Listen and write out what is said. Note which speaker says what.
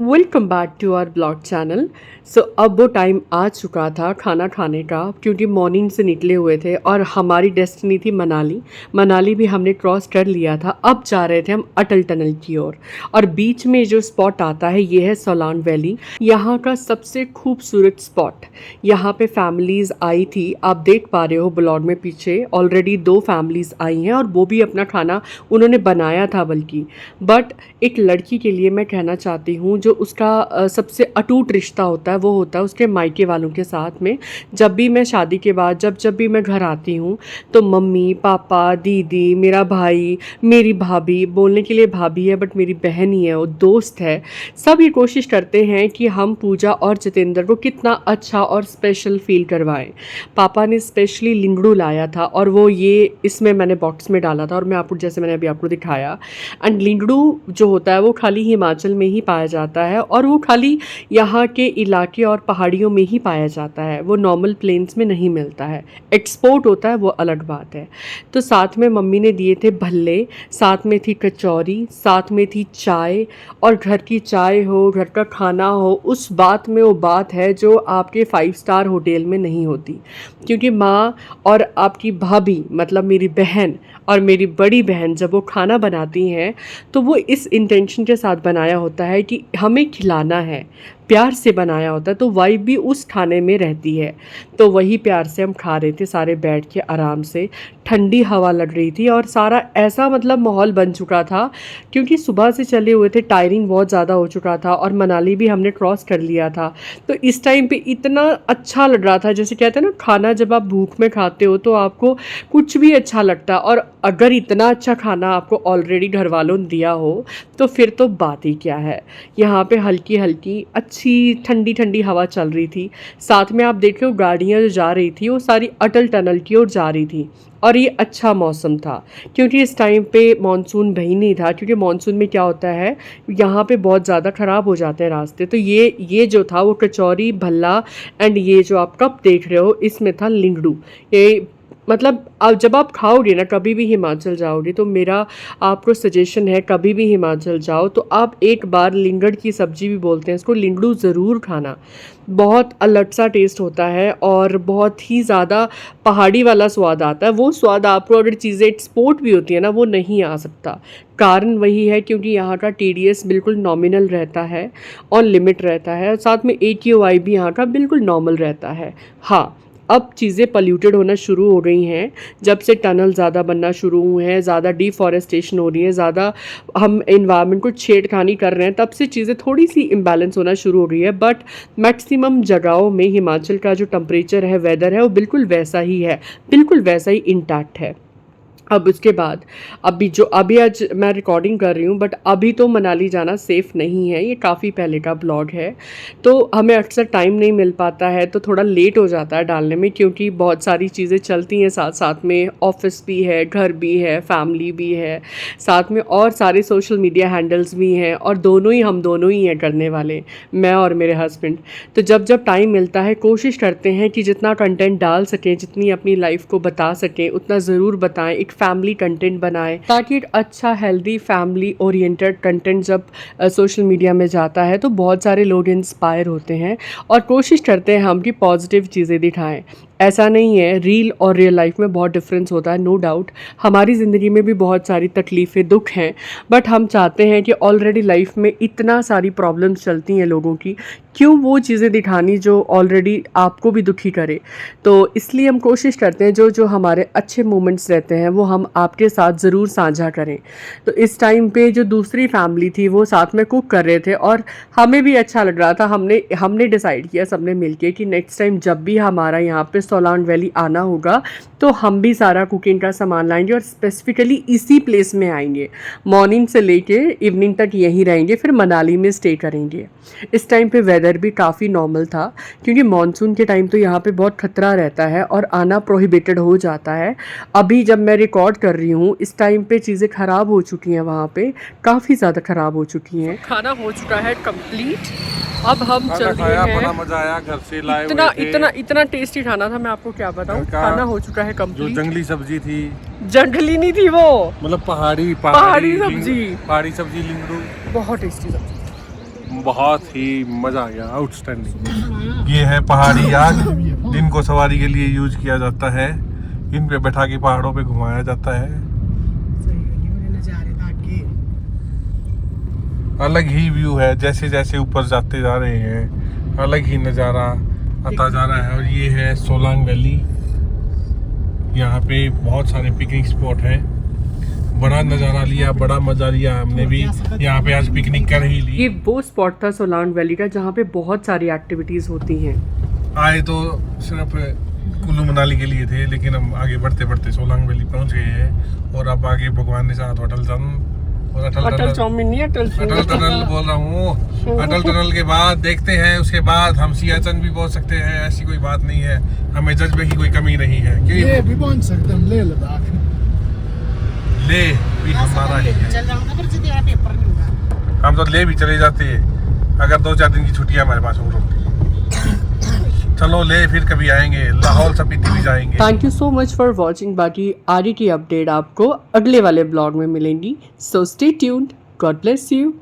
Speaker 1: Welcome back to our blog channel. So अब वो time आ चुका था खाना खाने का, क्योंकि मॉर्निंग से निकले हुए थे और हमारी डेस्टिनी थी मनाली। मनाली भी हमने क्रॉस कर लिया था। अब जा रहे थे हम अटल टनल की ओर। और बीच में जो स्पॉट आता है ये है सोलांग वैली, यहाँ का सबसे खूबसूरत स्पॉट। यहाँ पे फैमिलीज़ आई थी, आप देख पा रहे हो ब्लॉग में पीछे ऑलरेडी 2 फैमिलीज़ आई हैं और वो भी अपना खाना उन्होंने बनाया था बल्कि। बट एक लड़की के लिए मैं कहना चाहती हूँ, जो उसका सबसे अटूट रिश्ता होता है वो होता है उसके मायके वालों के साथ में। जब भी मैं शादी के बाद जब भी मैं घर आती हूँ तो मम्मी पापा दीदी मेरा भाई मेरी भाभी, बोलने के लिए भाभी है बट मेरी बहन ही है, वो दोस्त है, सब ये कोशिश करते हैं कि हम पूजा और जितेंद्र को कितना अच्छा और स्पेशल फील करवाएं। पापा ने स्पेशली लिंगड़ू लाया था और वो ये इसमें मैंने बॉक्स में डाला था और मैं आपको जैसे मैंने अभी आपको दिखाया। एंड लिंगड़ू जो होता है वो खाली हिमाचल में ही पाया जाता है और वो खाली यहाँ के इलाके और पहाड़ियों में ही पाया जाता है, वो नॉर्मल प्लेन्स में नहीं मिलता है। एक्सपोर्ट होता है वो अलग बात है। तो साथ में मम्मी ने दिए थे भल्ले, साथ में थी कचौरी, साथ में थी चाय। और घर की चाय हो, घर का खाना हो, उस बात में वो बात है जो आपके 5 स्टार होटल में नहीं होती। क्योंकि माँ और आपकी भाभी मतलब मेरी बहन और मेरी बड़ी बहन जब वो खाना बनाती हैं तो वो इस इंटेंशन के साथ बनाया होता है कि हमें खिलाना है, प्यार से बनाया होता है, तो वाइब भी उस खाने में रहती है। तो वही प्यार से हम खा रहे थे सारे बैठ के आराम से। ठंडी हवा लग रही थी और सारा ऐसा मतलब माहौल बन चुका था, क्योंकि सुबह से चले हुए थे, टायरिंग बहुत ज़्यादा हो चुका था और मनाली भी हमने क्रॉस कर लिया था। तो इस टाइम पे इतना अच्छा लग रहा था, जैसे कहते हैं ना खाना जब आप भूख में खाते हो तो आपको कुछ भी अच्छा लगता है, और अगर इतना अच्छा खाना आपको ऑलरेडी घर वालों ने दिया हो तो फिर तो बात ही क्या है। यहाँ पे हल्की हल्की अच्छी ठंडी ठंडी हवा चल रही थी। साथ में आप देख रहे हो गाड़ियाँ जो जा रही थी वो सारी अटल टनल की ओर जा रही थी। और ये अच्छा मौसम था, क्योंकि इस टाइम पे मानसून भी नहीं था, क्योंकि मानसून में क्या होता है यहाँ पे बहुत ज़्यादा ख़राब हो जाते हैं रास्ते। तो ये जो था वो कचौरी भल्ला एंड ये जो आप कप देख रहे हो इसमें था लिंगड़ू। ये मतलब अब जब आप खाओगे ना कभी भी हिमाचल जाओगे तो मेरा आपको सजेशन है, कभी भी हिमाचल जाओ तो आप एक बार लिंगड़ की सब्ज़ी भी बोलते हैं इसको, लिंगड़ू ज़रूर खाना। बहुत अलग सा टेस्ट होता है और बहुत ही ज़्यादा पहाड़ी वाला स्वाद आता है। वो स्वाद आपको अगर चीज़ें एक्सपोर्ट भी होती है ना वो नहीं आ सकता। कारण वही है क्योंकि यहाँ का TDS बिल्कुल नॉमिनल रहता है, ऑन लिमिट रहता है, और साथ में AQI भी यहाँ का बिल्कुल नॉर्मल रहता है। हाँ, अब चीज़ें पल्यूटेड होना शुरू हो गई हैं जब से टनल ज़्यादा बनना शुरू हुए हैं, ज़्यादा डिफॉरेस्टेशन हो रही है, ज़्यादा हम इन्वायरमेंट को छेड़खानी कर रहे हैं, तब से चीज़ें थोड़ी सी इम्बैलेंस होना शुरू हो रही है। बट मैक्सिमम जगहों में हिमाचल का जो टेम्परेचर है, वेदर है, वो बिल्कुल वैसा ही है, बिल्कुल वैसा ही इंटैक्ट है। अब उसके बाद अभी आज मैं रिकॉर्डिंग कर रही हूँ बट अभी तो मनाली जाना सेफ़ नहीं है, ये काफ़ी पहले का ब्लॉग है। तो हमें अक्सर टाइम नहीं मिल पाता है तो थोड़ा लेट हो जाता है डालने में, क्योंकि बहुत सारी चीज़ें चलती हैं साथ साथ में, ऑफिस भी है, घर भी है, फैमिली भी है, साथ में और सारे सोशल मीडिया हैंडल्स भी हैं, और हम दोनों ही हैं करने वाले, मैं और मेरे हस्बैंड। तो जब टाइम मिलता है कोशिश करते हैं कि जितना कंटेंट डाल सकें, जितनी अपनी लाइफ को बता सकें उतना ज़रूर बताएं। एक फैमिली कंटेंट बनाएं ताकि एक अच्छा हेल्दी फैमिली ओरिएंटेड कंटेंट जब सोशल मीडिया में जाता है तो बहुत सारे लोग इंस्पायर होते हैं, और कोशिश करते हैं हम कि पॉजिटिव चीज़ें दिखाएं। ऐसा नहीं है, रील और रियल लाइफ में बहुत डिफरेंस होता है, नो डाउट। हमारी ज़िंदगी में भी बहुत सारी तकलीफ़ें दुख हैं, बट हम चाहते हैं कि ऑलरेडी लाइफ में इतना सारी प्रॉब्लम्स चलती हैं लोगों की, क्यों वो चीज़ें दिखानी जो ऑलरेडी आपको भी दुखी करे। तो इसलिए हम कोशिश करते हैं जो हमारे अच्छे मोमेंट्स रहते हैं वो हम आपके साथ ज़रूर साझा करें। तो इस टाइम पे जो दूसरी फैमिली थी वो साथ में कुक कर रहे थे और हमें भी अच्छा लग रहा था। हमने डिसाइड किया सबने मिलके कि नेक्स्ट टाइम जब भी हमारा यहाँ पे सोलांग वैली आना होगा तो हम भी सारा कुकिंग का सामान लाएंगे और स्पेसिफिकली इसी प्लेस में आएंगे, मॉर्निंग से लेके इवनिंग तक यहीं रहेंगे, फिर मनाली में स्टे करेंगे। इस टाइम पे वेदर भी काफ़ी नॉर्मल था, क्योंकि मानसून के टाइम तो यहाँ पे बहुत खतरा रहता है और आना प्रोहिबिटेड हो जाता है। अभी जब मैं रिकॉर्ड कर रही हूँ इस टाइम पे चीज़ें ख़राब हो चुकी हैं, वहाँ पे काफ़ी ज़्यादा ख़राब हो चुकी हैं। खाना हो चुका है कंप्लीट, अब हम चल रहे हैं।
Speaker 2: बड़ा मजा आया, घर से लाए
Speaker 1: इतना
Speaker 2: हुए थे।
Speaker 1: इतना इतना टेस्टी खाना था, मैं आपको क्या बताऊं। खाना हो चुका है
Speaker 2: जो
Speaker 1: कंप्लीट।
Speaker 2: जंगली सब्जी थी,
Speaker 1: जंगली नहीं थी वो,
Speaker 2: मतलब पहाड़ी
Speaker 1: पहाड़ी सब्जी,
Speaker 2: पहाड़ी सब्जी लिंगड़ू,
Speaker 1: बहुत टेस्टी सब्जी।
Speaker 2: बहुत ही मज़ा आ गया, आउटस्टैंडिंग। ये है पहाड़ी याक, जिनको सवारी के लिए यूज किया जाता है। इन पे बैठा के पहाड़ों पे घुमाया जाता है। अलग ही व्यू है, जैसे जैसे ऊपर जाते जा रहे हैं अलग ही नज़ारा आता जा रहा है। और ये है सोलांग वैली, यहाँ पे बहुत सारे पिकनिक स्पॉट हैं। बड़ा नज़ारा लिया, बड़ा मज़ा लिया हमने भी। यहाँ पे आज पिकनिक कर ही ली।
Speaker 1: ये वो स्पॉट था सोलांग वैली का जहाँ पे बहुत सारी एक्टिविटीज होती हैं।
Speaker 2: आए तो सिर्फ कुल्लू मनाली के लिए थे, लेकिन हम आगे बढ़ते बढ़ते सोलांग वैली पहुँच गए हैं। और अब आगे भगवान ने चाहा तो अटल
Speaker 1: चाउमीन नहीं,
Speaker 2: अटल टनल बोल रहा हूँ। अटल टनल के बाद देखते हैं, उसके बाद हम सियाचन भी पहुंच सकते हैं। ऐसी कोई बात नहीं है, हमें जज्बे की कोई कमी नहीं है।
Speaker 3: ये भी पहुंच सकते हम लेह लद्दाख।
Speaker 2: ले भी हमारा ही है,
Speaker 3: चल जाऊंगा पर जितने यहाँ पेपर नहीं होगा।
Speaker 2: हम तो ले भी चले जाते हैं अगर 2-4 दिन की छुट्टियां हमारे पास हो रही। चलो ले फिर कभी आएंगे, लाहौल स्पीति भी जाएंगे।
Speaker 1: Thank you so much for watching. बाकी आरईटी अपडेट आपको अगले वाले ब्लॉग में मिलेंगी। So stay tuned. God bless you.